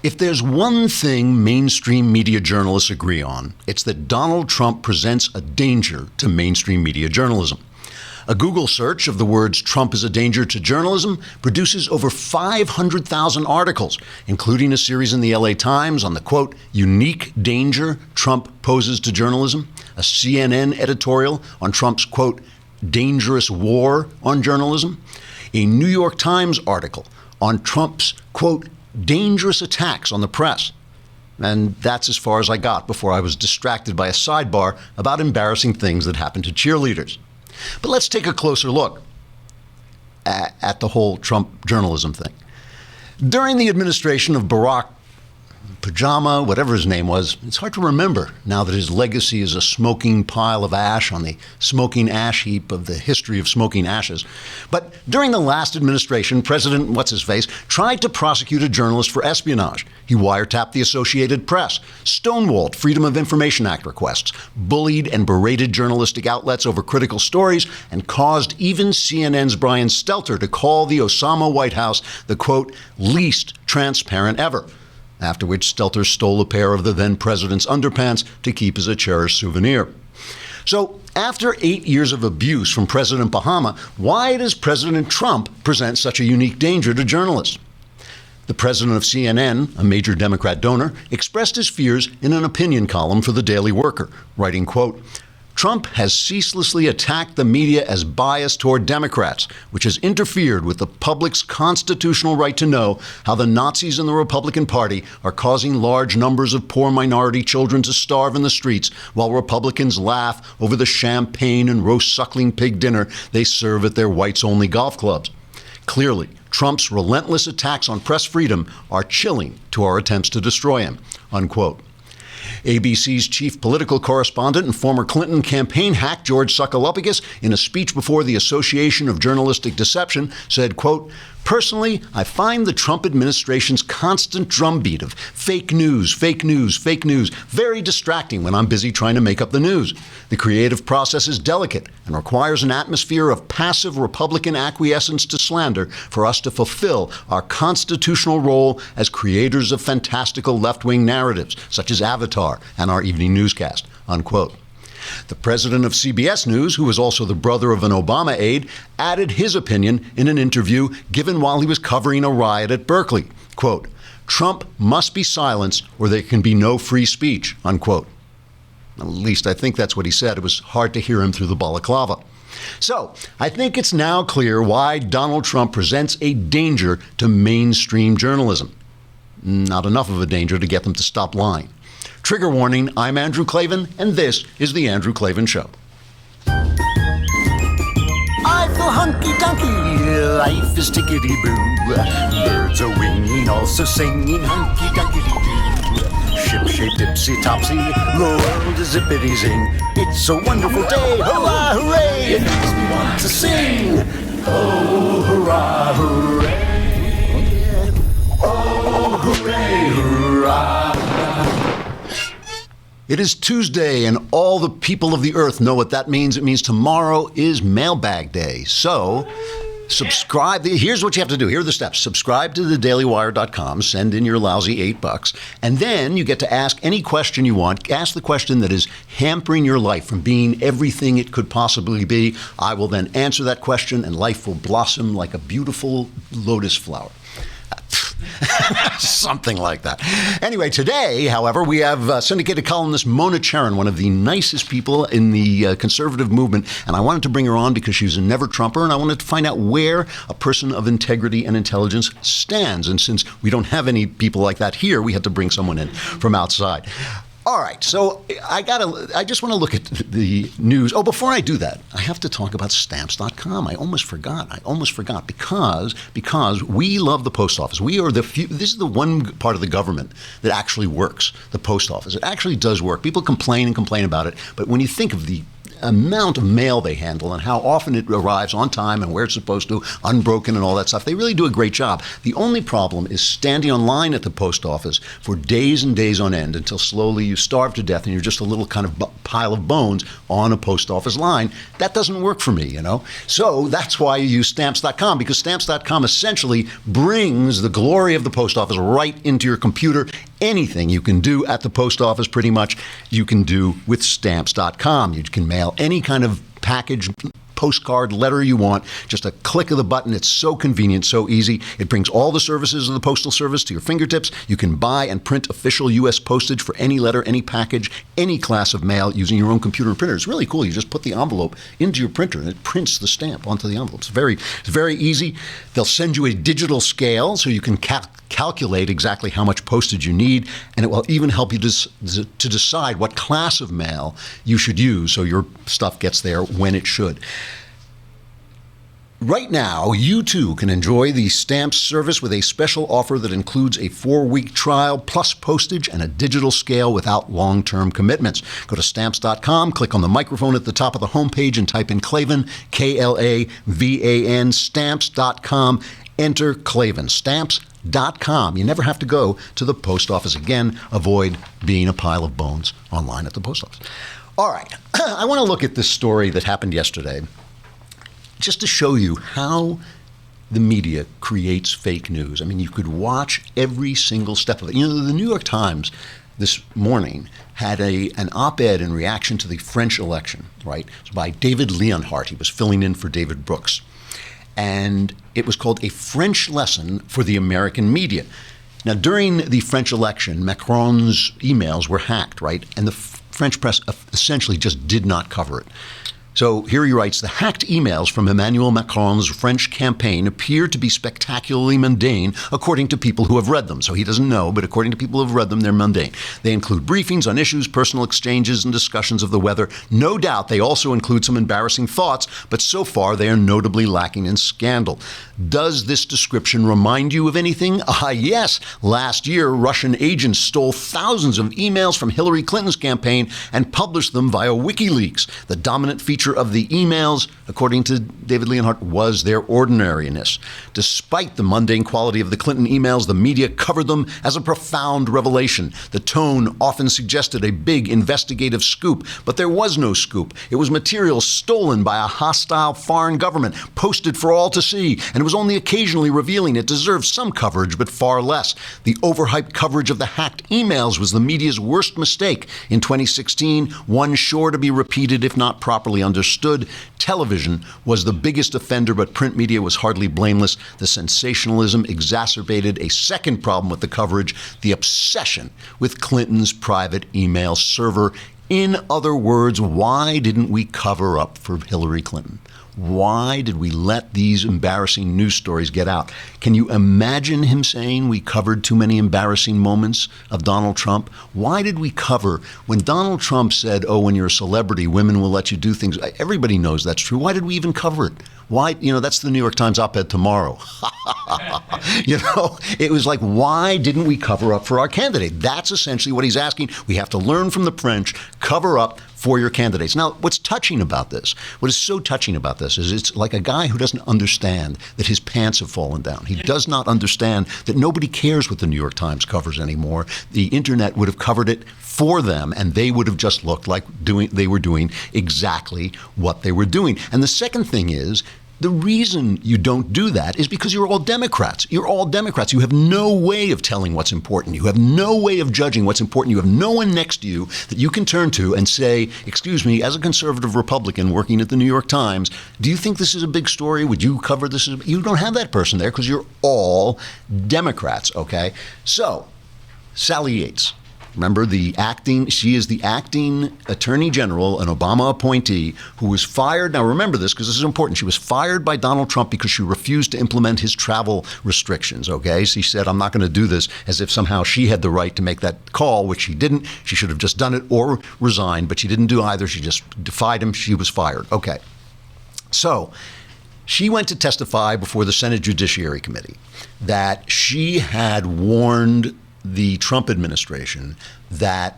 If there's one thing mainstream media journalists agree on, it's that Donald Trump presents a danger to mainstream media journalism. A Google search of the words "Trump is a danger to journalism" produces over 500,000 articles, including a series in the LA Times on the, quote, unique danger Trump poses to journalism, a CNN editorial on Trump's, quote, dangerous war on journalism, a New York Times article on Trump's, quote, dangerous attacks on the press. And that's as far as I got before I was distracted by a sidebar about embarrassing things that happened to cheerleaders. But let's take a closer look at the whole Trump journalism thing. During the administration of Barack Pajama, whatever his name was, it's hard to remember now that his legacy is a smoking pile of ash on the smoking ash heap of the history of smoking ashes. But during the last administration, President What's-His-Face tried to prosecute a journalist for espionage. He wiretapped the Associated Press, stonewalled Freedom of Information Act requests, bullied and berated journalistic outlets over critical stories, and caused even CNN's Brian Stelter to call the Osama White House the, quote, least transparent ever. After which Stelter stole a pair of the then president's underpants to keep as a cherished souvenir. So after 8 years of abuse from President Bahama, why does President Trump present such a unique danger to journalists? The president of CNN, a major Democrat donor, expressed his fears in an opinion column for the Daily Worker, writing, quote, Trump has ceaselessly attacked the media as biased toward Democrats, which has interfered with the public's constitutional right to know how the Nazis in the Republican Party are causing large numbers of poor minority children to starve in the streets while Republicans laugh over the champagne and roast suckling pig dinner they serve at their whites-only golf clubs. Clearly, Trump's relentless attacks on press freedom are chilling to our attempts to destroy him, unquote. ABC's chief political correspondent and former Clinton campaign hack George Sokolopoulos, in a speech before the Association of Journalistic Deception, said, quote, personally, I find the Trump administration's constant drumbeat of fake news, fake news, fake news very distracting when I'm busy trying to make up the news. The creative process is delicate and requires an atmosphere of passive Republican acquiescence to slander for us to fulfill our constitutional role as creators of fantastical left-wing narratives, such as Avatar and our evening newscast, unquote. The president of CBS News, who was also the brother of an Obama aide, added his opinion in an interview given while he was covering a riot at Berkeley. Quote, Trump must be silenced or there can be no free speech, unquote. At least I think that's what he said. It was hard to hear him through the balaclava. So I think it's now clear why Donald Trump presents a danger to mainstream journalism. Not enough of a danger to get them to stop lying. Trigger warning, I'm Andrew Klavan, and this is The Andrew Klavan Show. I feel hunky-dunky, life is tickety-boo. Birds are winging, also singing hunky-dunky-doo. Ship-shape, dipsy-topsy, the world is zippity-zing. It's a wonderful day, hurrah, hooray! It makes me want to sing. Oh, hurrah, hooray! Oh, hooray, hurrah! It is Tuesday, and all the people of the earth know what that means. It means tomorrow is Mailbag Day. So subscribe. Here's what you have to do. Here are the steps. Subscribe to thedailywire.com. Send in your lousy $8. And then you get to ask any question you want. Ask the question that is hampering your life from being everything it could possibly be. I will then answer that question, and life will blossom like a beautiful lotus flower. Something like that. Anyway, today, however, we have syndicated columnist Mona Charen, one of the nicest people in the conservative movement. And I wanted to bring her on because she's a never-Trumper, and I wanted to find out where a person of integrity and intelligence stands. And since we don't have any people like that here, we had to bring someone in from outside. All right, so I just want to look at the news. Oh, before I do that, I have to talk about stamps.com. I almost forgot because we love the post office. We are this is the one part of the government that actually works, the post office. It actually does work. People complain about it, but when you think of the amount of mail they handle and how often it arrives on time and where it's supposed to, unbroken and all that stuff. They really do a great job. The only problem is standing on line at the post office for days and days on end until slowly you starve to death and you're just a little kind of pile of bones on a post office line. That doesn't work for me, So that's why you use Stamps.com, because Stamps.com essentially brings the glory of the post office right into your computer. Anything you can do at the post office, pretty much, you can do with Stamps.com. You can mail any kind of package, postcard, letter you want, just a click of the button. It's so convenient, so easy. It brings all the services of the Postal Service to your fingertips. You can buy and print official U.S. postage for any letter, any package, any class of mail using your own computer printer. It's really cool. You just put the envelope into your printer and it prints the stamp onto the envelope. It's very easy. They'll send you a digital scale so you can calculate exactly how much postage you need, and it will even help you to decide what class of mail you should use so your stuff gets there when it should. Right now, you too can enjoy the Stamps service with a special offer that includes a 4-week trial plus postage and a digital scale without long-term commitments. Go to Stamps.com, click on the microphone at the top of the homepage and type in Klavan, Klavan, Stamps.com, enter Klavan. Stamps.com. You never have to go to the post office again. Avoid being a pile of bones online at the post office. All right, I want to look at this story that happened yesterday, just to show you how the media creates fake news. I mean, you could watch every single step of it. The New York Times this morning had an op-ed in reaction to the French election, right? It's by David Leonhardt. He was filling in for David Brooks. And it was called A French Lesson for the American Media. Now, during the French election, Macron's emails were hacked, right? And the French press essentially just did not cover it. So here he writes, the hacked emails from Emmanuel Macron's French campaign appear to be spectacularly mundane, according to people who have read them. So he doesn't know, but according to people who have read them, they're mundane. They include briefings on issues, personal exchanges, and discussions of the weather. No doubt they also include some embarrassing thoughts, but so far they are notably lacking in scandal. Does this description remind you of anything? Yes. Last year, Russian agents stole thousands of emails from Hillary Clinton's campaign and published them via WikiLeaks. The dominant feature of the emails, according to David Leonhardt, was their ordinariness. Despite the mundane quality of the Clinton emails, the media covered them as a profound revelation. The tone often suggested a big investigative scoop, but there was no scoop. It was material stolen by a hostile foreign government, posted for all to see, and it was only occasionally revealing. It deserved some coverage, but far less. The overhyped coverage of the hacked emails was the media's worst mistake. In 2016, one sure to be repeated if not properly understood. Television was the biggest offender, but print media was hardly blameless. The sensationalism exacerbated a second problem with the coverage, the obsession with Clinton's private email server. In other words, why didn't we cover up for Hillary Clinton? Why did we let these embarrassing news stories get out? Can you imagine him saying we covered too many embarrassing moments of Donald Trump? Why did we cover when Donald Trump said, oh, when you're a celebrity, women will let you do things? Everybody knows that's true. Why did we even cover it? Why, that's the New York Times op-ed tomorrow. It was like, why didn't we cover up for our candidate? That's essentially what he's asking. We have to learn from the French, cover up for your candidates. Now, what's touching about this, what is so touching about this is it's like a guy who doesn't understand that his pants have fallen down. He does not understand that nobody cares what the New York Times covers anymore. The internet would have covered it for them, and they would have just looked like they were doing exactly what they were doing. And the second thing is, the reason you don't do that is because you're all Democrats. You're all Democrats. You have no way of telling what's important. You have no way of judging what's important. You have no one next to you that you can turn to and say, excuse me, as a conservative Republican working at the New York Times, do you think this is a big story? Would you cover this? You don't have that person there because you're all Democrats, okay? So, Sally Yates. Remember, she is the acting attorney general, an Obama appointee, who was fired. Now, remember this because this is important. She was fired by Donald Trump because she refused to implement his travel restrictions, okay? She said, I'm not going to do this, as if somehow she had the right to make that call, which she didn't. She should have just done it or resigned, but she didn't do either. She just defied him. She was fired. Okay. So she went to testify before the Senate Judiciary Committee that she had warned the Trump administration that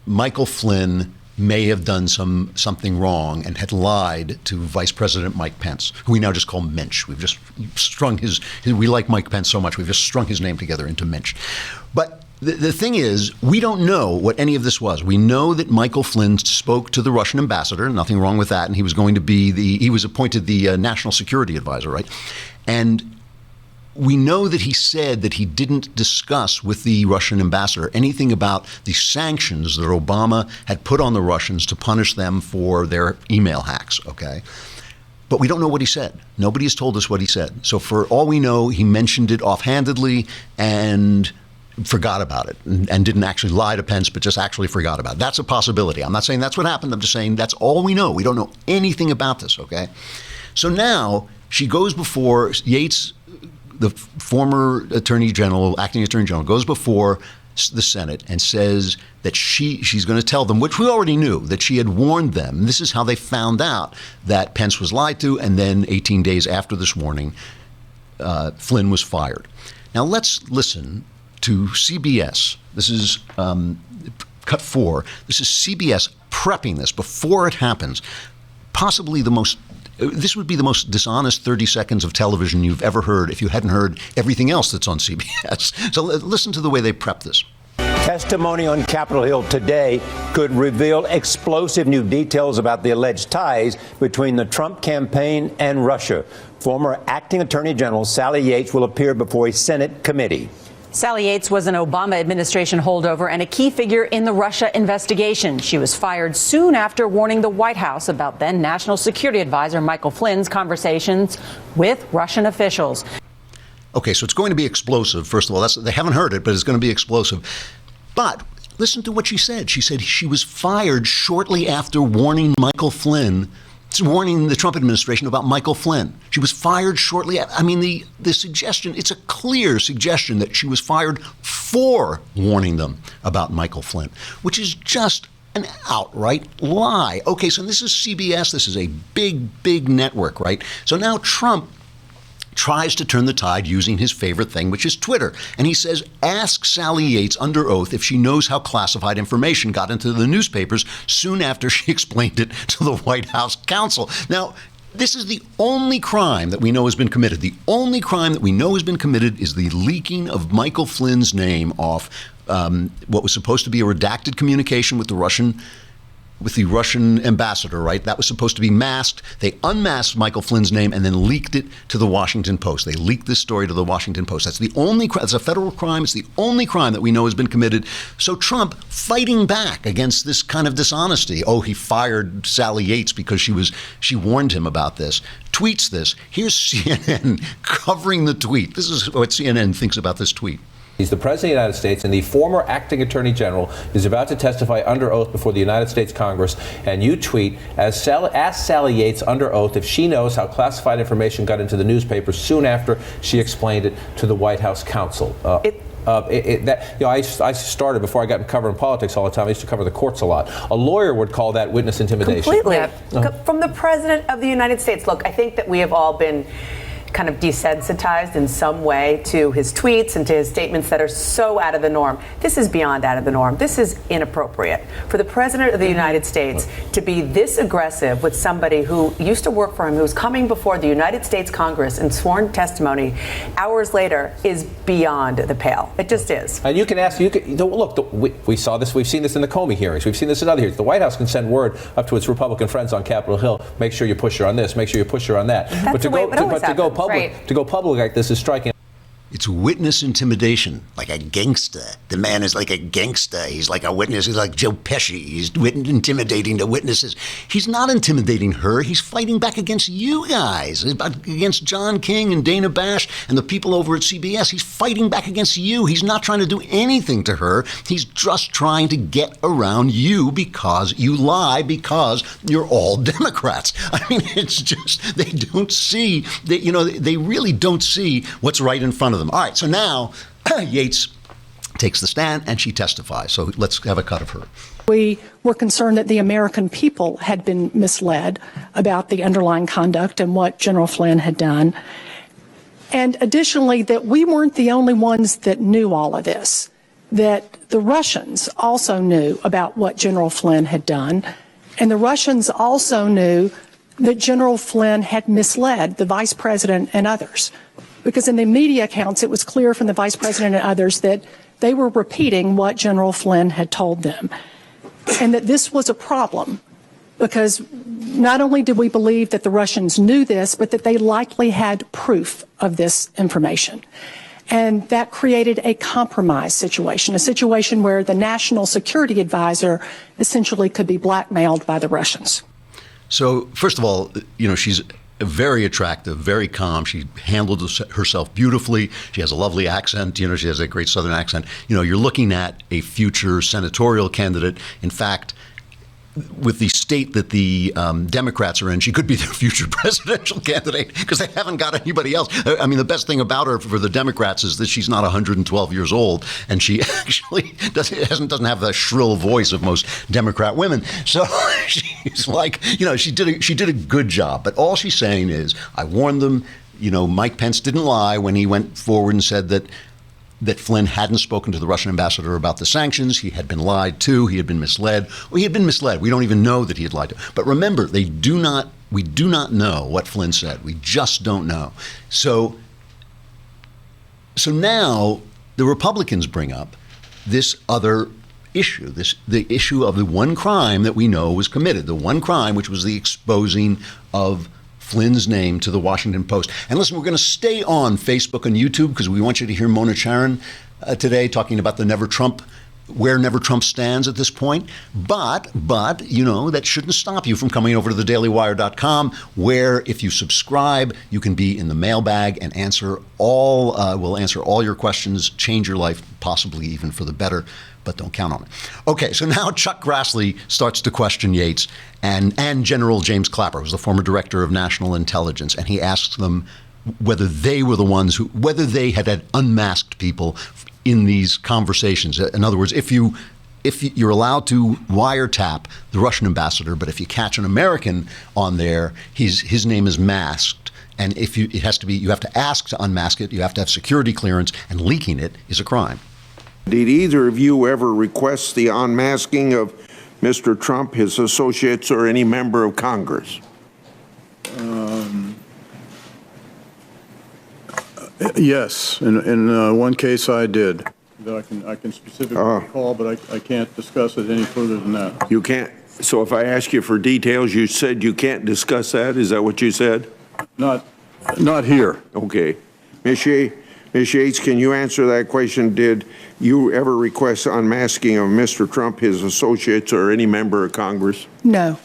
Michael Flynn may have done something wrong and had lied to Vice President Mike Pence, who we now just call Mensch. We've just strung we like Mike Pence so much, we've just strung his name together into Mensch. But the thing is, we don't know what any of this was. We know that Michael Flynn spoke to the Russian ambassador, nothing wrong with that, and he was going to be he was appointed the national security advisor, right? And we know that he said that he didn't discuss with the Russian ambassador anything about the sanctions that Obama had put on the Russians to punish them for their email hacks, okay? But we don't know what he said. Nobody has told us what he said. So for all we know, he mentioned it offhandedly and forgot about it and didn't actually lie to Pence, but just actually forgot about it. That's a possibility. I'm not saying that's what happened. I'm just saying that's all we know. We don't know anything about this, okay? So now she goes before Yates, the former attorney general, acting attorney general, goes before the Senate and says that she's going to tell them, which we already knew, that she had warned them. This is how they found out that Pence was lied to, and then 18 days after this warning, Flynn was fired. Now let's listen to CBS. This is cut 4. This is CBS prepping this before it happens. Possibly this would be the most dishonest 30 seconds of television you've ever heard if you hadn't heard everything else that's on CBS. So listen to the way they prep this. Testimony on Capitol Hill today could reveal explosive new details about the alleged ties between the Trump campaign and Russia. Former acting attorney general Sally Yates will appear before a Senate committee. Sally Yates was an Obama administration holdover and a key figure in the Russia investigation. She was fired soon after warning the White House about then National Security Advisor Michael Flynn's conversations with Russian officials. Okay, so it's going to be explosive. First of all, they haven't heard it, but it's going to be explosive. But listen to what she said. She said she was fired shortly after warning the Trump administration about Michael Flynn. She was fired shortly. I mean, the suggestion, it's a clear suggestion that she was fired for warning them about Michael Flynn, which is just an outright lie. Okay, so this is CBS. This is a big, big network, right? So now Trump tries to turn the tide using his favorite thing, which is Twitter. And he says, ask Sally Yates under oath if she knows how classified information got into the newspapers soon after she explained it to the White House counsel. Now, this is the only crime that we know has been committed. The only crime that we know has been committed is the leaking of Michael Flynn's name off what was supposed to be a redacted communication with the Russian ambassador, right? That was supposed to be masked. They unmasked Michael Flynn's name and then leaked it to the Washington Post. They leaked this story to the Washington Post. That's the only crime. It's a federal crime. It's the only crime that we know has been committed. So Trump, fighting back against this kind of dishonesty. Oh, he fired Sally Yates because she warned him about this. Tweets this. Here's CNN covering the tweet. This is what CNN thinks about this tweet. He's the President of the United States, and the former acting Attorney General is about to testify under oath before the United States Congress. And you tweet, ask Sally Yates under oath if she knows how classified information got into the newspapers soon after she explained it to the White House counsel. I started before I got covering politics all the time. I used to cover the courts a lot. A lawyer would call that witness intimidation. Completely. From the President of the United States. Look, I think that we have all been kind of desensitized in some way to his tweets and to his statements that are so out of the norm. This is beyond out of the norm. This is inappropriate. For the President of the United States to be this aggressive with somebody who used to work for him, who's coming before the United States Congress in sworn testimony hours later, is beyond the pale. It just is. And we saw this. We've seen this in the Comey hearings. We've seen this in other hearings. The White House can send word up to its Republican friends on Capitol Hill, make sure you push her on this, make sure you push her on that. That's the way it always happens. To go public like this is striking. It's witness intimidation, like a gangster. The man is like a gangster. He's like a witness. He's like Joe Pesci. He's intimidating the witnesses. He's not intimidating her. He's fighting back against you guys, against John King and Dana Bash and the people over at CBS. He's fighting back against you. He's not trying to do anything to her. He's just trying to get around you because you lie, because you're all Democrats. I mean, it's just, they don't see, they really don't see what's right in front of them. All right, so now Yates takes the stand and she testifies. So let's have a cut of her. We were concerned that the American people had been misled about the underlying conduct and what General Flynn had done. And additionally, that we weren't the only ones that knew all of this. that the Russians also knew about what General Flynn had done, and the Russians also knew that General Flynn had misled the vice president and others. Because in the media accounts, it was clear from the vice president and others that they were repeating what General Flynn had told them, and that this was a problem because not only did we believe that the Russians knew this, but that they likely had proof of this information. And that created a compromise situation, a situation where the national security advisor essentially could be blackmailed by the Russians. So, first of all, she's very attractive, very calm. She handled herself beautifully. She has a lovely accent. She has a great Southern accent. You're looking at a future senatorial candidate. In fact, with the state that the Democrats are in, she could be their future presidential candidate because they haven't got anybody else. I mean, the best thing about her for the Democrats is that she's not 112 years old, and she actually doesn't have the shrill voice of most Democrat women. So she's like, she did a good job. But all she's saying is, I warned them. Mike Pence didn't lie when he went forward and said that Flynn hadn't spoken to the Russian ambassador about the sanctions. He had been lied to. He had been misled. Well, he had been misled. We don't even know that he had lied to. But remember, we do not know what Flynn said. We just don't know. So now the Republicans bring up this other issue, the issue of the one crime that we know was committed, the one crime which was the exposing of Flynn's name to the Washington Post. And listen, we're going to stay on Facebook and YouTube because we want you to hear Mona Charen today talking about where Never Trump stands at this point. But that shouldn't stop you from coming over to thedailywire.com, where if you subscribe, you can be in the mailbag and we'll answer all your questions, change your life, possibly even for the better. But don't count on it. Okay, so now Chuck Grassley starts to question Yates and General James Clapper, who's the former director of national intelligence, and he asks them whether they were the ones whether they had unmasked people in these conversations. In other words, if you're allowed to wiretap the Russian ambassador, but if you catch an American on there, his name is masked. And you have to ask to unmask it, you have to have security clearance, and leaking it is a crime. Did either of you ever request the unmasking of Mr. Trump, his associates, or any member of Congress? Yes. In one case I did. That I can specifically recall, but I can't discuss it any further than that. You can't? So if I ask you for details, you said you can't discuss that? Is that what you said? Not here. Okay. Ms. Yates, can you answer that question? Did you ever request unmasking of Mr. Trump, his associates, or any member of Congress? No.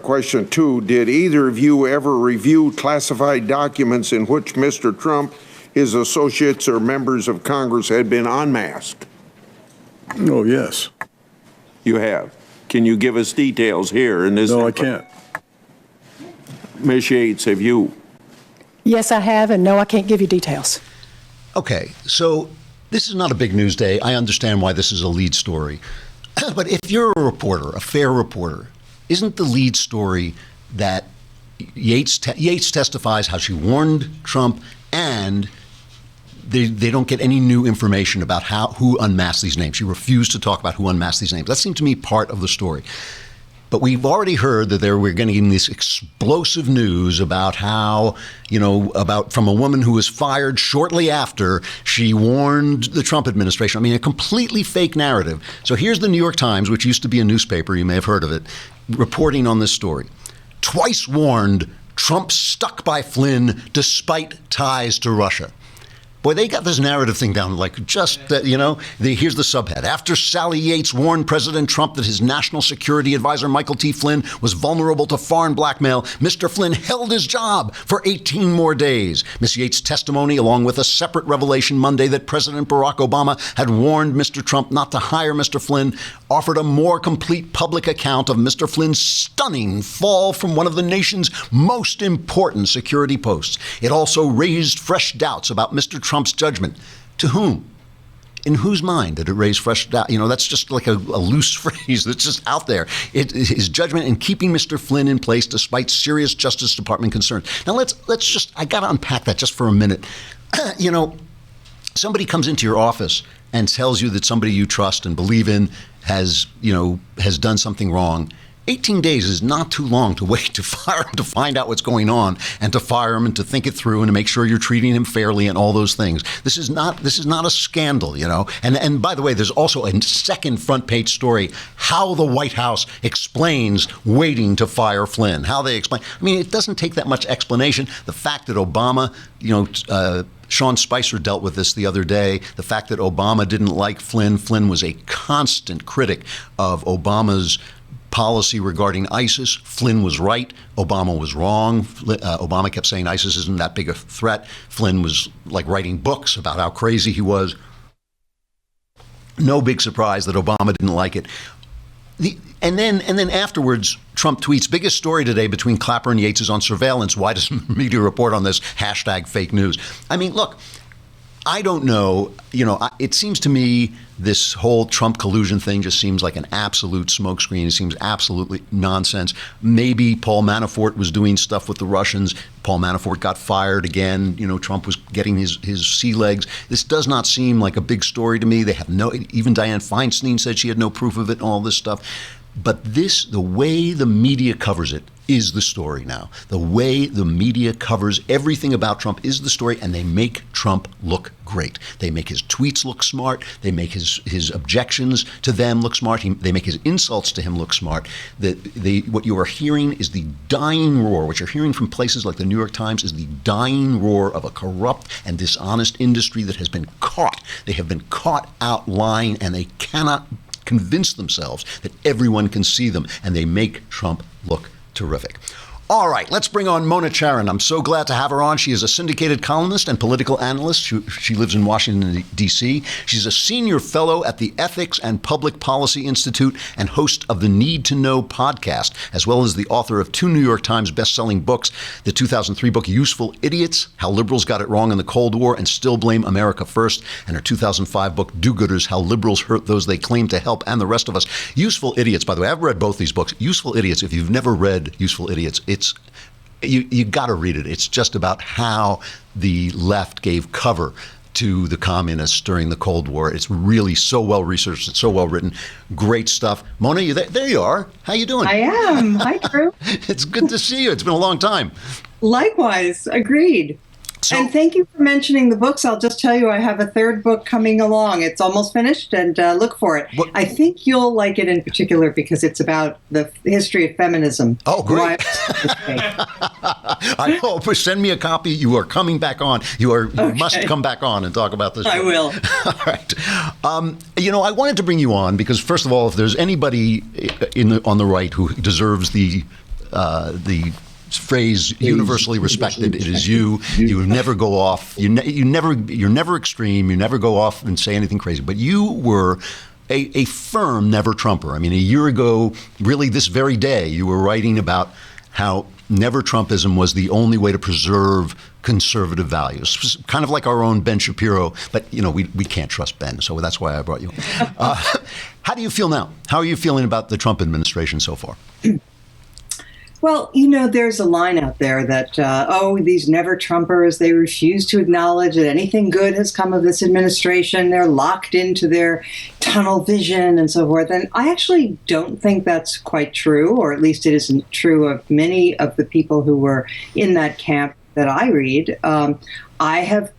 Question 2, did either of you ever review classified documents in which Mr. Trump, his associates, or members of Congress had been unmasked? Oh, yes. You have. Can you give us details here? No, I can't. Ms. Yates, have you? Yes, I have, and no, I can't give you details. Okay, so this is not a big news day. I understand why this is a lead story. But if you're a reporter, a fair reporter, isn't the lead story that Yates testifies how she warned Trump and they don't get any new information about who unmasked these names? She refused to talk about who unmasked these names. That seemed to me part of the story. But we've already heard that we're getting this explosive news about how, from a woman who was fired shortly after she warned the Trump administration. I mean, a completely fake narrative. So here's the New York Times, which used to be a newspaper, you may have heard of it, reporting on this story. Twice warned, Trump stuck by Flynn despite ties to Russia. Boy, they got this narrative thing down like just that, here's the subhead. After Sally Yates warned President Trump that his national security advisor, Michael T. Flynn, was vulnerable to foreign blackmail, Mr. Flynn held his job for 18 more days. Ms. Yates' testimony, along with a separate revelation Monday that President Barack Obama had warned Mr. Trump not to hire Mr. Flynn, offered a more complete public account of Mr. Flynn's stunning fall from one of the nation's most important security posts. It also raised fresh doubts about Mr. Trump's judgment. To whom? In whose mind did it raise fresh doubt? That's just like a loose phrase that's just out there. His judgment in keeping Mr. Flynn in place despite serious Justice Department concerns. Now let's just, I got to unpack that just for a minute. Somebody comes into your office and tells you that somebody you trust and believe in has done something wrong, 18 days is not too long to wait to fire him, to find out what's going on, and to fire him, and to think it through, and to make sure you're treating him fairly, and all those things. This is not a scandal, And by the way, there's also a second front page story how the White House explains waiting to fire Flynn. How they explain. I mean, it doesn't take that much explanation. The fact that Obama, Sean Spicer dealt with this the other day. The fact that Obama didn't like Flynn. Flynn was a constant critic of Obama's policy regarding ISIS. Flynn was right. Obama was wrong. Obama kept saying ISIS isn't that big a threat. Flynn was like writing books about how crazy he was. No big surprise that Obama didn't like it. And then afterwards, Trump tweets, biggest story today between Clapper and Yates is on surveillance. Why doesn't media report on this? #fake news. I mean, look, I don't know. It seems to me this whole Trump collusion thing just seems like an absolute smokescreen. It seems absolutely nonsense. Maybe Paul Manafort was doing stuff with the Russians. Paul Manafort got fired again. Trump was getting his sea legs. This does not seem like a big story to me. They have even Dianne Feinstein said she had no proof of it and all this stuff. But the way the media covers it is the story now. The way the media covers everything about Trump is the story, and they make Trump look great. They make his tweets look smart. They make his objections to them look smart. They make his insults to him look smart. What you are hearing is the dying roar. What you're hearing from places like the New York Times is the dying roar of a corrupt and dishonest industry that has been caught. They have been caught out lying, and they cannot convince themselves that everyone can see them, and they make Trump look terrific. All right, let's bring on Mona Charen. I'm so glad to have her on. She is a syndicated columnist and political analyst. She lives in Washington, D.C. She's a senior fellow at the Ethics and Public Policy Institute and host of the Need to Know podcast, as well as the author of 2 New York Times best-selling books, the 2003 book Useful Idiots, How Liberals Got It Wrong in the Cold War and Still Blame America First, and her 2005 book Do-Gooders, How Liberals Hurt Those They Claim to Help and the Rest of Us. Useful Idiots, by the way, I've read both these books. Useful Idiots, if you've never read Useful Idiots, you got to read it. It's just about how the left gave cover to the communists during the Cold War. It's really so well researched. It's so well written. Great stuff. Mona, there you are. How you doing? I am. Hi, Drew. It's good to see you. It's been a long time. Likewise. Agreed. And thank you for mentioning the books. I'll just tell you, I have a third book coming along. It's almost finished, and look for it. What? I think you'll like it in particular because it's about the history of feminism. Oh, great. I hope. Send me a copy. You are coming back on. You must come back on and talk about this. I will. All right. I wanted to bring you on because, first of all, if there's anybody on the right who deserves the phrase universally respected, it is you. You never go off. You're never extreme. You never go off and say anything crazy. But you were a firm never Trumper. I mean, a year ago, really this very day, you were writing about how never Trumpism was the only way to preserve conservative values, kind of like our own Ben Shapiro. But we can't trust Ben, so that's why I brought you. How do you feel now? How are you feeling about the Trump administration so far? Well, there's a line out there that, these never Trumpers, they refuse to acknowledge that anything good has come of this administration. They're locked into their tunnel vision and so forth. And I actually don't think that's quite true, or at least it isn't true of many of the people who were in that camp that I read. I've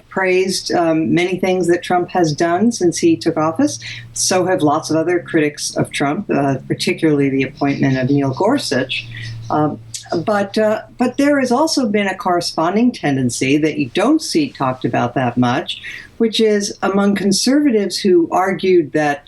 praised many things that Trump has done since he took office. So have lots of other critics of Trump, particularly the appointment of Neil Gorsuch. But there has also been a corresponding tendency that you don't see talked about that much, which is among conservatives who argued that,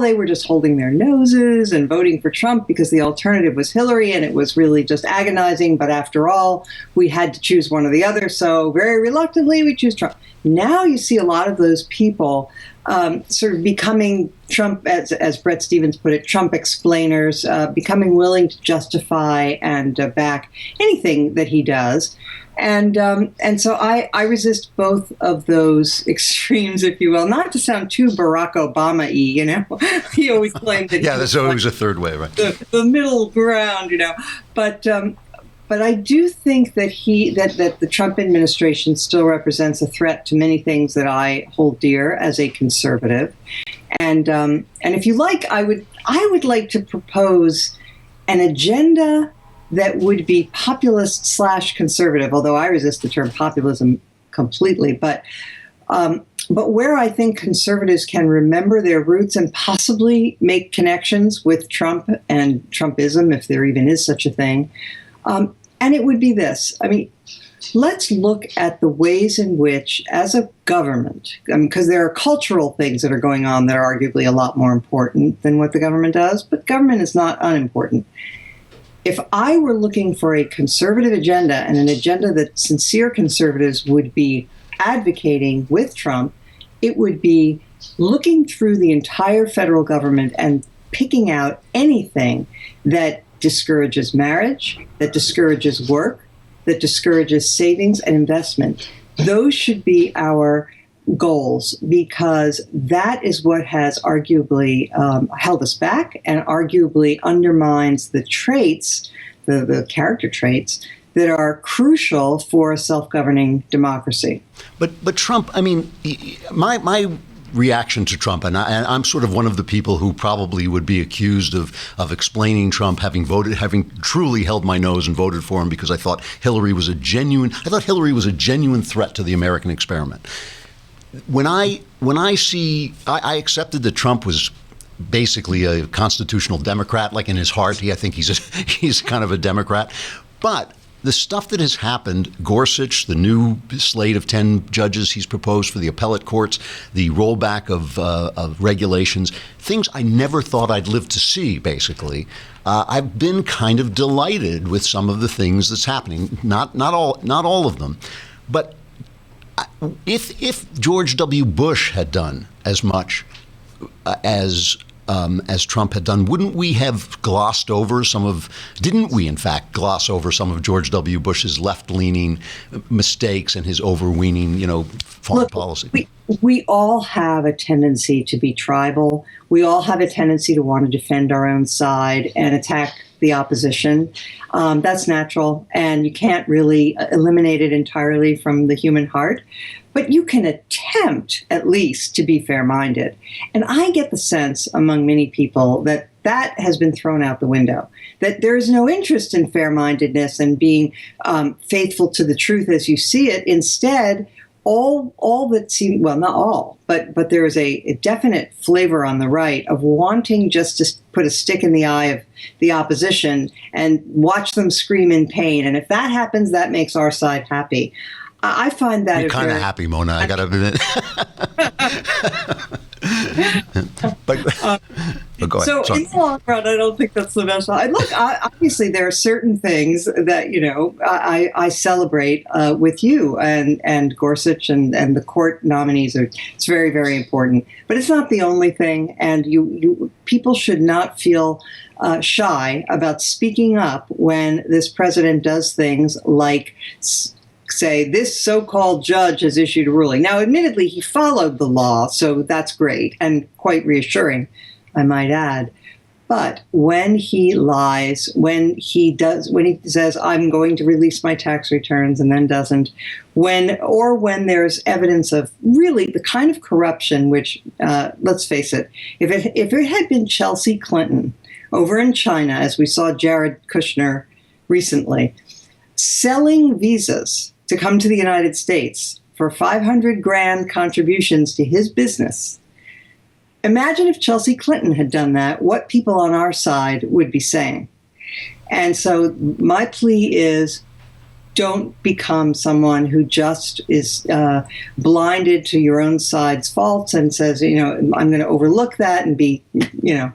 they were just holding their noses and voting for Trump because the alternative was Hillary and it was really just agonizing. But after all, we had to choose one or the other. So very reluctantly, we choose Trump. Now you see a lot of those people sort of becoming Trump, as Bret Stephens put it, Trump explainers, becoming willing to justify and back anything that he does. And so I resist both of those extremes, if you will, not to sound too Barack Obama-y, he always claimed that. Yeah, there's always a third way, right? The middle ground, but But I do think that that the Trump administration still represents a threat to many things that I hold dear as a conservative. And if you like, I would like to propose an agenda that would be populist / conservative, although I resist the term populism completely. But where I think conservatives can remember their roots and possibly make connections with Trump and Trumpism, if there even is such a thing. And it would be this. I mean, let's look at the ways in which, as a government, because there are cultural things that are going on that are arguably a lot more important than what the government does, but government is not unimportant. If I were looking for a conservative agenda and an agenda that sincere conservatives would be advocating with Trump, it would be looking through the entire federal government and picking out anything that discourages marriage, that discourages work, that discourages savings and investment. Those should be our goals, because that is what has arguably held us back and arguably undermines the traits, the character traits, that are crucial for a self-governing democracy. But Trump, I mean, my reaction to Trump, and I'm sort of one of the people who probably would be accused of explaining Trump, having truly held my nose and voted for him because I thought Hillary was a genuine threat to the American experiment. When I accepted that Trump was basically a constitutional Democrat, like in his heart, I think he's kind of a Democrat, but the stuff that has happened, Gorsuch, the new slate of 10 judges he's proposed for the appellate courts, the rollback of regulations, things I never thought I'd live to see, basically. I've been kind of delighted with some of the things that's happening. Not all of them. But if George W. Bush had done as much as Trump had done, didn't we in fact gloss over some of George W. Bush's left-leaning mistakes and his overweening, foreign policy? We all have a tendency to be tribal. We all have a tendency to want to defend our own side and attack the opposition. That's natural, and you can't really eliminate it entirely from the human heart. But you can attempt, at least, to be fair-minded. And I get the sense among many people that that has been thrown out the window, that there is no interest in fair-mindedness and being faithful to the truth as you see it. Instead, all that seem, well, not all, but there is a definite flavor on the right of wanting just to put a stick in the eye of the opposition and watch them scream in pain. And if that happens, that makes our side happy. I find that you're kind of happy, Mona. I got to admit. but go ahead. So in the long run, I don't think that's the best. Look, obviously there are certain things that I celebrate with you and Gorsuch and the court nominees. It's very, very important, but it's not the only thing. And people should not feel shy about speaking up when this president does things like say, this so-called judge has issued a ruling. Now, admittedly, he followed the law, so that's great and quite reassuring, I might add. But when he lies, when he says, I'm going to release my tax returns and then doesn't, when there's evidence of really the kind of corruption which, let's face it, if it had been Chelsea Clinton over in China, as we saw Jared Kushner recently, selling visas to come to the United States for $500,000 contributions to his business. Imagine if Chelsea Clinton had done that, what people on our side would be saying. And so my plea is, don't become someone who just is blinded to your own side's faults and says, I'm going to overlook that and be,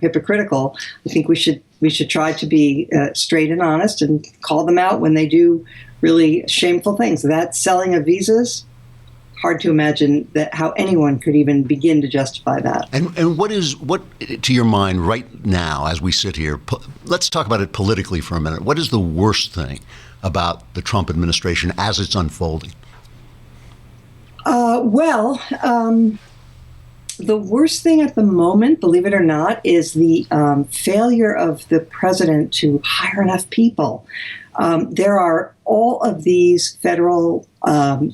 hypocritical. I think we should try to be straight and honest and call them out when they do really shameful things. That selling of visas, hard to imagine that how anyone could even begin to justify that. And what to your mind right now as we sit here, let's talk about it politically for a minute. What is the worst thing about the Trump administration as it's unfolding? The worst thing at the moment, believe it or not, is the failure of the president to hire enough people. There are all of these federal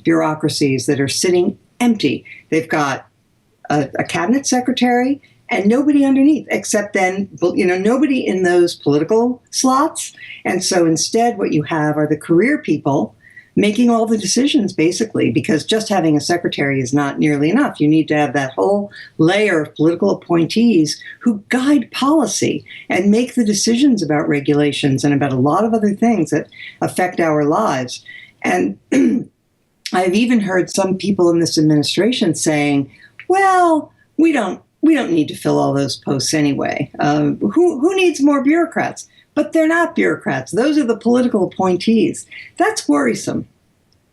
bureaucracies that are sitting empty. They've got a cabinet secretary and nobody underneath, except then, nobody in those political slots. And so instead, what you have are the career people making all the decisions, basically, because just having a secretary is not nearly enough. You need to have that whole layer of political appointees who guide policy and make the decisions about regulations and about a lot of other things that affect our lives. And I've even heard some people in this administration saying, well, we don't need to fill all those posts anyway. Who needs more bureaucrats? But they're not bureaucrats. Those are the political appointees. That's worrisome.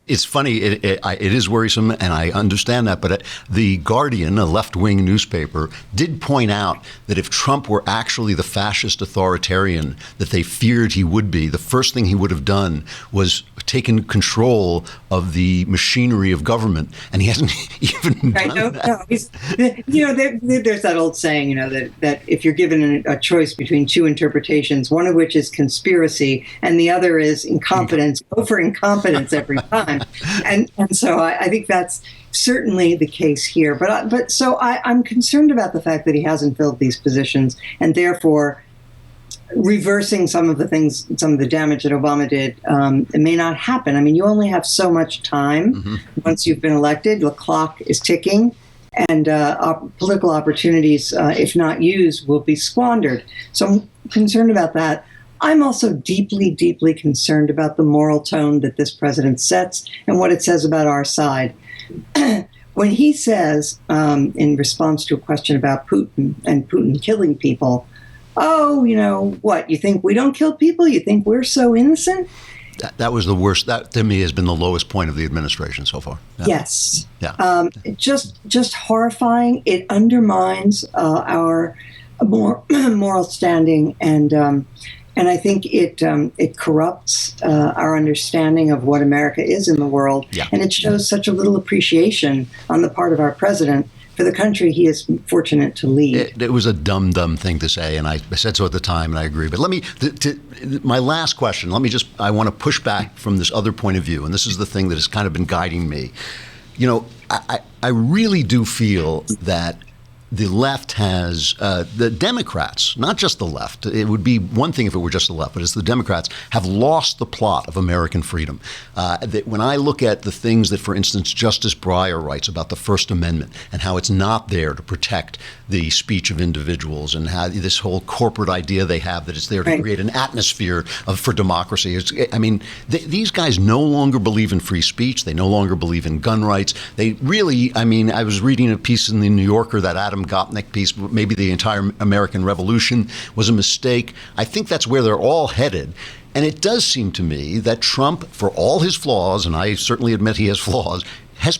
It's funny. It is worrisome, and I understand that. But The Guardian, a left-wing newspaper, did point out that if Trump were actually the fascist authoritarian that they feared he would be, the first thing he would have done was taken control of the machinery of government, and he hasn't even done that. No, there's that old saying, that if you're given a choice between two interpretations, one of which is conspiracy and the other is incompetence, go for incompetence every time. And so I think that's certainly the case here. But I'm concerned about the fact that he hasn't filled these positions, and therefore reversing some of the damage that Obama did, it may not happen. I mean, you only have so much time once you've been elected. The clock is ticking, and political opportunities, if not used, will be squandered. So I'm concerned about that. I'm also deeply, deeply concerned about the moral tone that this president sets and what it says about our side. When he says, in response to a question about Putin and Putin killing people, oh, what, you think we don't kill people? You think we're so innocent? That was the worst. That, to me, has been the lowest point of the administration so far. Yeah. Yes. Yeah. Just horrifying. It undermines our moral standing, and I think it corrupts our understanding of what America is in the world. Yeah. And it shows such a little appreciation on the part of our president for the country he is fortunate to lead. It was a dumb thing to say, and I said so at the time, and I agree. But let me, my last question, I want to push back from this other point of view, and this is the thing that has kind of been guiding me. I really do feel that the left has, the Democrats, not just the left, it would be one thing if it were just the left, but it's the Democrats, have lost the plot of American freedom. That when I look at the things that, for instance, Justice Breyer writes about the First Amendment and how it's not there to protect the speech of individuals, and how this whole corporate idea they have that it's there to create an atmosphere for democracy. These guys no longer believe in free speech. They no longer believe in gun rights. They really, I was reading a piece in the New Yorker, that Adam Gopnik piece, maybe the entire American Revolution was a mistake. I think that's where they're all headed. And it does seem to me that Trump, for all his flaws, and I certainly admit he has flaws, has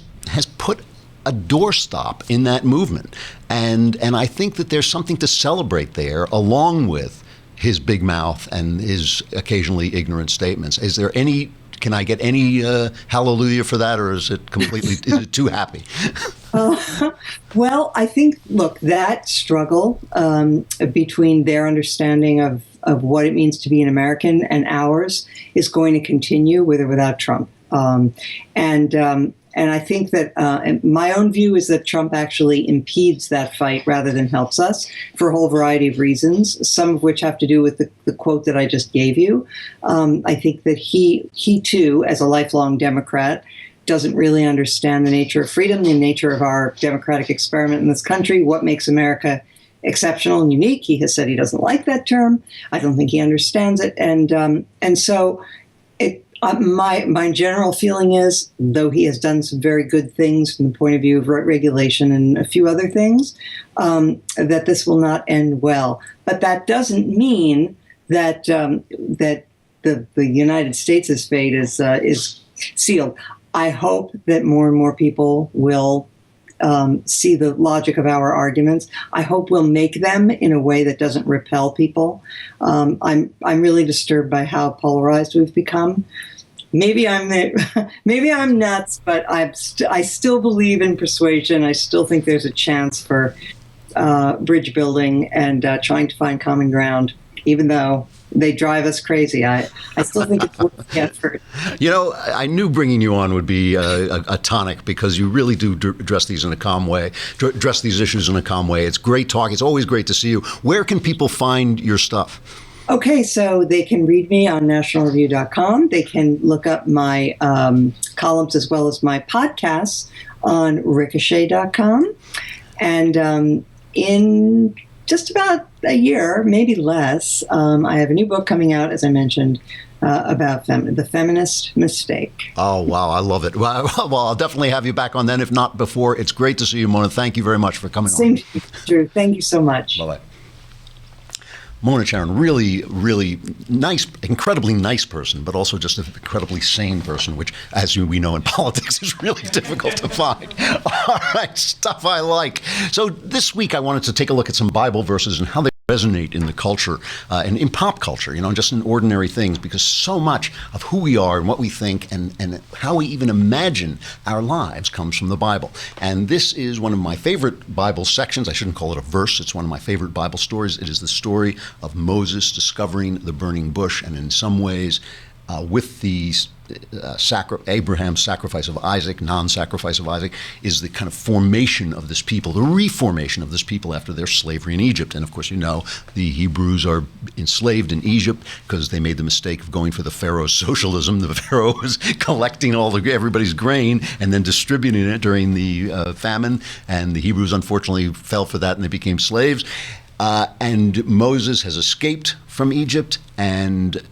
put a doorstop in that movement. And I think that there's something to celebrate there, along with his big mouth and his occasionally ignorant statements. Can I get any hallelujah for that, or is it too happy? Well, I think, look, that struggle between their understanding of what it means to be an American and ours is going to continue with or without Trump. And I think that my own view is that Trump actually impedes that fight rather than helps us for a whole variety of reasons, some of which have to do with the quote that I just gave you. I think that he too, as a lifelong Democrat, doesn't really understand the nature of freedom, the nature of our democratic experiment in this country, what makes America exceptional and unique. He has said he doesn't like that term. I don't think he understands it. And so my general feeling is, though he has done some very good things from the point of view of regulation and a few other things, that this will not end well. But that doesn't mean that the United States' fate is sealed. I hope that more and more people will see the logic of our arguments. I hope we'll make them in a way that doesn't repel people. I'm really disturbed by how polarized we've become. maybe I'm nuts, but I still believe in persuasion. I still think there's a chance for bridge building and trying to find common ground, even though they drive us crazy. I still think it's worth the effort. You know, I knew bringing you on would be a tonic, because you really do address these in a calm way, address these issues in a calm way. It's great talk. It's always great to see you. Where can people find your stuff? Okay, so they can read me on nationalreview.com. They can look up my columns as well as my podcasts on ricochet.com. And in just about a year, maybe less, I have a new book coming out, as I mentioned, about the feminist mistake. Oh, wow. I love it. Well, I'll definitely have you back on then, if not before. It's great to see you, Mona. Thank you very much for coming on. Same to you, Drew. Thank you so much. Bye-bye. Mona Charen, really, really nice, incredibly nice person, but also just an incredibly sane person, which, as we know in politics, is really difficult to find. All right, stuff I like. So this week I wanted to take a look at some Bible verses and how they resonate in the culture and in pop culture, just in ordinary things, because so much of who we are and what we think and how we even imagine our lives comes from the Bible. And this is one of my favorite Bible sections. I shouldn't call it a verse. It's one of my favorite Bible stories. It is the story of Moses discovering the burning bush, and in some ways, with the Abraham's sacrifice of Isaac, non-sacrifice of Isaac, is the kind of formation of this people, the reformation of this people after their slavery in Egypt. And of course, the Hebrews are enslaved in Egypt because they made the mistake of going for the Pharaoh's socialism. The Pharaoh was collecting everybody's grain and then distributing it during the famine. And the Hebrews unfortunately fell for that and they became slaves. And Moses has escaped from Egypt, and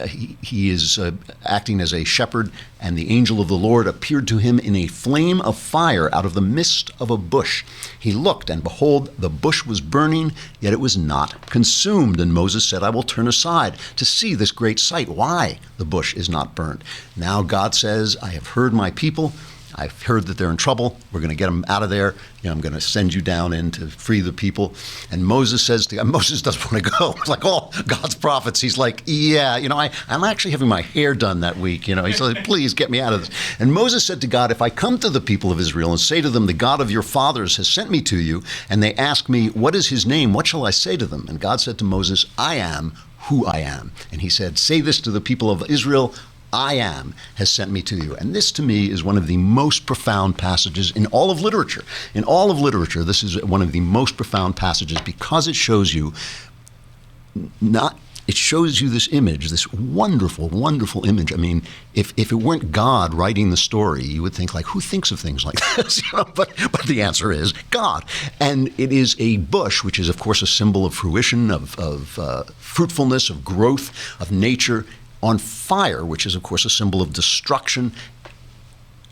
he is acting as a shepherd, and the angel of the Lord appeared to him in a flame of fire out of the midst of a bush. He looked, and behold, the bush was burning, yet it was not consumed. And Moses said, I will turn aside to see this great sight, why the bush is not burned. Now God says, I have heard my people. I've heard that they're in trouble. We're going to get them out of there. I'm going to send you down in to free the people. And Moses says to God, Moses doesn't want to go. It's like all God's prophets. He's like, yeah, I'm actually having my hair done that week. He's like, please get me out of this. And Moses said to God, if I come to the people of Israel and say to them, the God of your fathers has sent me to you, and they ask me, what is his name? What shall I say to them? And God said to Moses, I am who I am. And he said, say this to the people of Israel, I am has sent me to you. And this, to me, is one of the most profound passages in all of literature. In all of literature, this is one of the most profound passages because it shows you this image, this wonderful, wonderful image. I mean, if it weren't God writing the story, you would think, like, who thinks of things like this? But the answer is God. And it is a bush, which is, of course, a symbol of fruition, of fruitfulness, of growth, of nature, on fire, which is, of course, a symbol of destruction,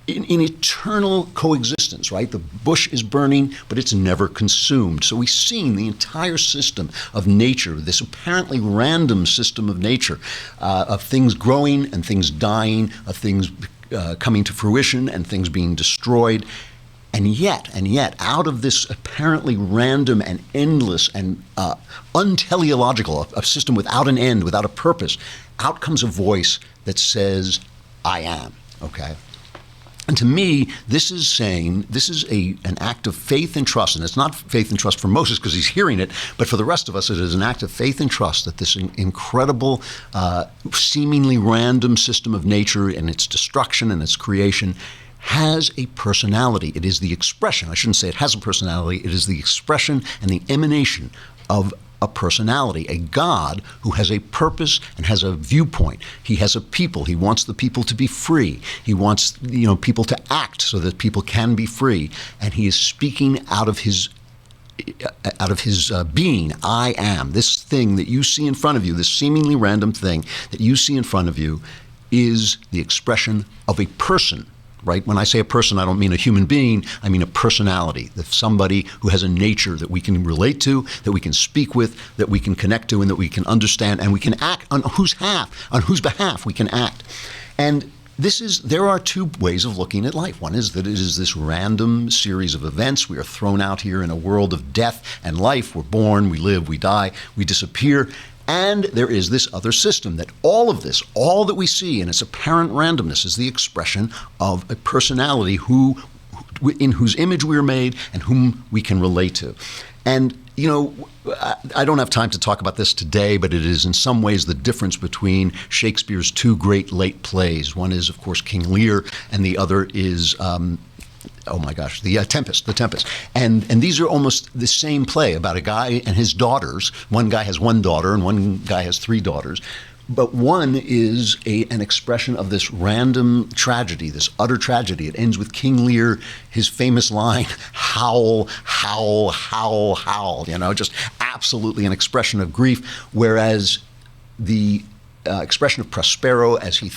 in eternal coexistence, right? The bush is burning, but it's never consumed. So we've seen the entire system of nature, this apparently random system of nature, of things growing and things dying, of things coming to fruition and things being destroyed. And yet, out of this apparently random and endless and unteleological, a system without an end, without a purpose, out comes a voice that says, I am, okay? And to me, this is an act of faith and trust. And it's not faith and trust for Moses because he's hearing it, but for the rest of us, it is an act of faith and trust that this incredible, seemingly random system of nature and its destruction and its creation has a personality. It is the expression, I shouldn't say it has a personality, it is the expression and the emanation of a personality, a God who has a purpose and has a viewpoint. He has a people. He wants the people to be free. He wants people to act so that people can be free. And he is speaking out of his being. I am. This thing that you see in front of you, this seemingly random thing that you see in front of you, is the expression of a person. Right? When I say a person, I don't mean a human being. I mean a personality, somebody who has a nature that we can relate to, that we can speak with, that we can connect to, and that we can understand, and we can act on whose behalf we can act. And there are two ways of looking at life. One is that it is this random series of events. We are thrown out here in a world of death and life. We're born, we live, we die, we disappear. And there is this other system that all of this, all that we see in its apparent randomness, is the expression of a personality in whose image we are made and whom we can relate to. And, you know, I don't have time to talk about this today, but it is in some ways the difference between Shakespeare's two great late plays. One is, of course, King Lear, and the other is, The Tempest. And these are almost the same play about a guy and his daughters. One guy has one daughter and one guy has three daughters. But one is an expression of this random tragedy, this utter tragedy. It ends with King Lear, his famous line, howl, howl, howl, howl, just absolutely an expression of grief. Whereas the expression of Prospero, as he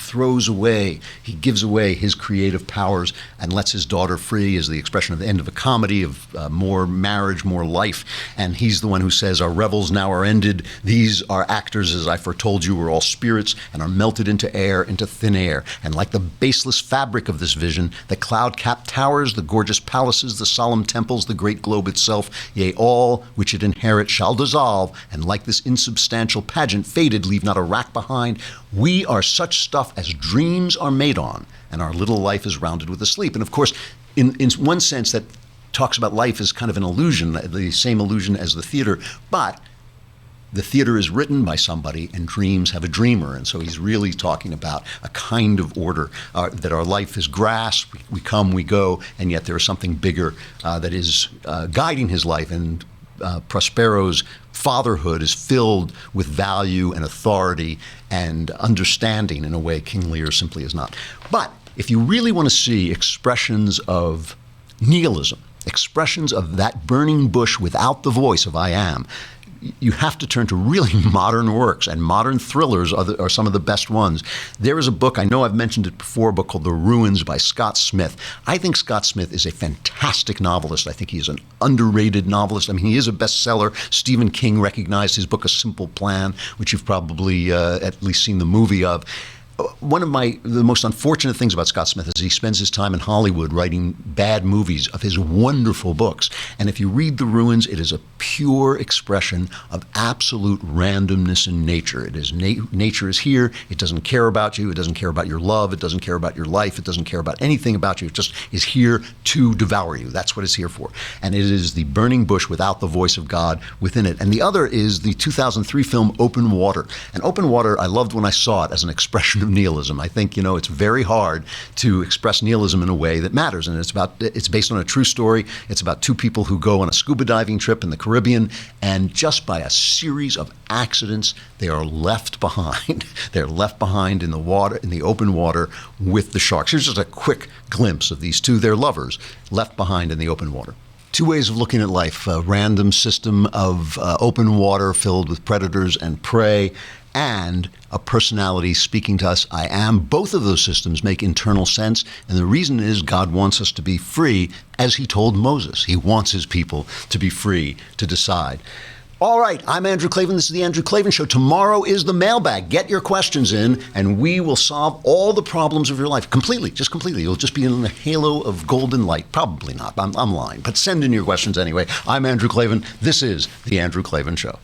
gives away his creative powers and lets his daughter free, is the expression of the end of a comedy, of more marriage, more life. And he's the one who says, our revels now are ended. These are actors, as I foretold you, were all spirits and are melted into air, into thin air. And like the baseless fabric of this vision, the cloud-capped towers, the gorgeous palaces, the solemn temples, the great globe itself, yea, all which it inherit shall dissolve, and like this insubstantial pageant faded, leave not a rack behind. We are such stuff as dreams are made on, and our little life is rounded with a sleep. And of course, in one sense, that talks about life as kind of an illusion, the same illusion as the theater, but the theater is written by somebody and dreams have a dreamer. And so he's really talking about a kind of order, that our life is grass, we come, we go, and yet there is something bigger that is guiding his life. And Prospero's fatherhood is filled with value and authority and understanding in a way King Lear simply is not. But if you really want to see expressions of nihilism, expressions of that burning bush without the voice of I am, you have to turn to really modern works, and modern thrillers are some of the best ones. There is a book, I know I've mentioned it before, a book called The Ruins by Scott Smith. I think Scott Smith is a fantastic novelist. I think he is an underrated novelist. I mean, he is a bestseller. Stephen King recognized his book, A Simple Plan, which you've probably at least seen the movie of. One of the most unfortunate things about Scott Smith is he spends his time in Hollywood writing bad movies of his wonderful books. And if you read The Ruins, it is a pure expression of absolute randomness in nature. It is nature is here. It doesn't care about you. It doesn't care about your love. It doesn't care about your life. It doesn't care about anything about you. It just is here to devour you. That's what it's here for. And it is the burning bush without the voice of God within it. And the other is the 2003 film Open Water. And Open Water, I loved when I saw it as an expression of nihilism. I think, it's very hard to express nihilism in a way that matters. And it's based on a true story. It's about two people who go on a scuba diving trip in the Caribbean, and just by a series of accidents, they are left behind. They're left behind in the water, in the open water with the sharks. Here's just a quick glimpse of these two. They're lovers, left behind in the open water. Two ways of looking at life: a random system of open water filled with predators and prey, and a personality speaking to us, I am. Both of those systems make internal sense, and the reason is God wants us to be free, as he told Moses. He wants his people to be free to decide. All right, I'm Andrew Klavan. This is The Andrew Klavan Show. Tomorrow is the mailbag. Get your questions in, and we will solve all the problems of your life completely, just completely. You'll just be in a halo of golden light. Probably not. I'm lying, but send in your questions anyway. I'm Andrew Klavan. This is The Andrew Klavan Show.